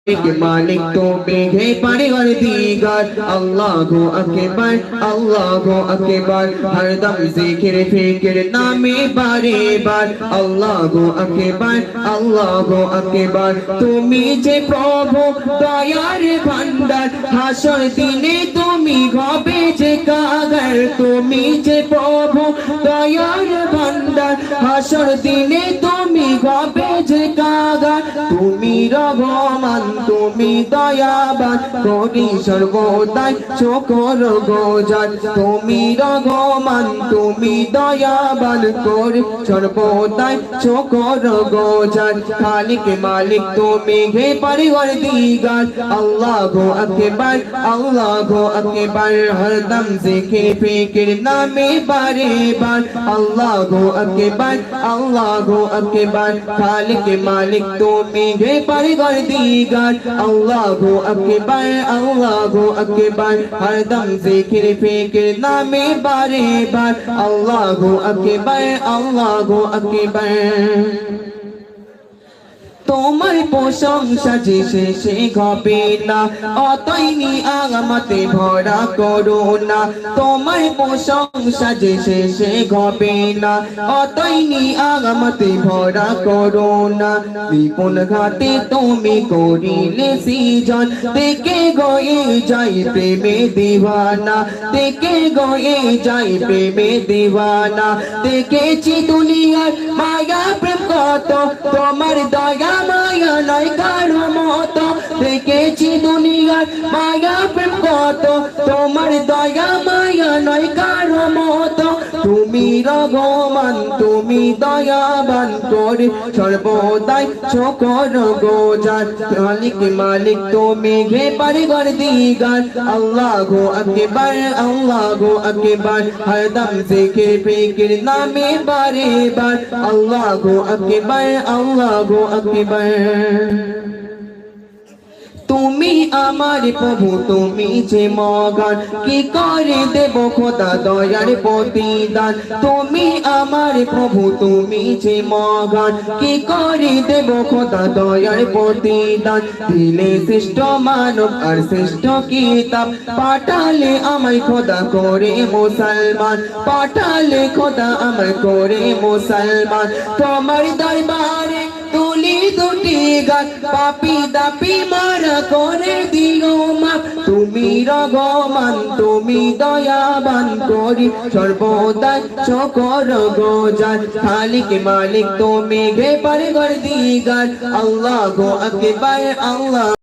मालिक तो बेघे परवरदिगार अल्लाहु अकबर हरदम जिक्र फिक्र नामे बारे बार अल्लाहु अकबर तुमी जे प्रभु दयार भांडार हासर दिने तुमी घबे जे कागार तुमी जे प्रभु दयार भांडार हासर दिने तुमी घबे जे कागार तुमी रघुमान तुमी दयाबान करी सर्वदाई चोखर गोजार तुमी रघुमान तुमी दयाबान करी सर्वदाई चोखर गोजार खालिक मालिक तुमी हे परवरदिगार अल्लाहु अकबर हरदम जिक्र फिक्र नामे बारे बार अल्लाहु अकबर खालिक मालिक तुमी हे परवरदिगार अल्लाहु अकबर हरदम जिक्र फिक्र नामे बारे बार अल्लाहु अकबर তোমার প্রশংসা যে শেষে হবে না অতইনি আমাতে ভরা করুণা তোমার প্রশংসা যে শেষে হবে না অতইনি আমাতে ভরা করুণা বিপুল ঘাটে তুমি করিলে সৃজন থেকে গয়ে যাই প্রেমে দিওয়ানা থেকে গয়ে যাই প্রেমে দিওয়ানা দেখেছি দুনিয়ার মায়া প্রেম কত তোমার দয়া माया नहीं कारो मत देखेছি दुनियार माया प्रेम कत तोमार दया माया नहीं कारो मत तुमी रघुमान तुमी दयाबान करे सर्वदाई चोखर गोजार खालिक मालिक तुमी हे परवरदिगार अल्लाहु अकबर हरदम जिक्र फिक्र नामे बारे बार अल्लाहु अकबर তুমি আমার প্রভু তুমি যে মগান কি করে দেব খোদা দয়ার প্রতিদান তুমি আমার প্রভু তুমি যে মগান কি করে দেব খোদা দয়ার প্রতিদান দিলে শ্রেষ্ঠ মানব আর শ্রেষ্ঠ কিতাব পাঠালে আমায় খোদা করে মুসলমান পাঠালে খোদা আমায় করে মুসলমান তোমার দরবারে তুলি দুটি গান পাপি দাপি মারা করে দিও মাপ তুমি রঘুমান তুমি দয়াবান করি সর্বদাই চোখর গোজার খালিক মালিক তুমি হে পরবর্তীগার আল্লাহু আকবার আল্লাহ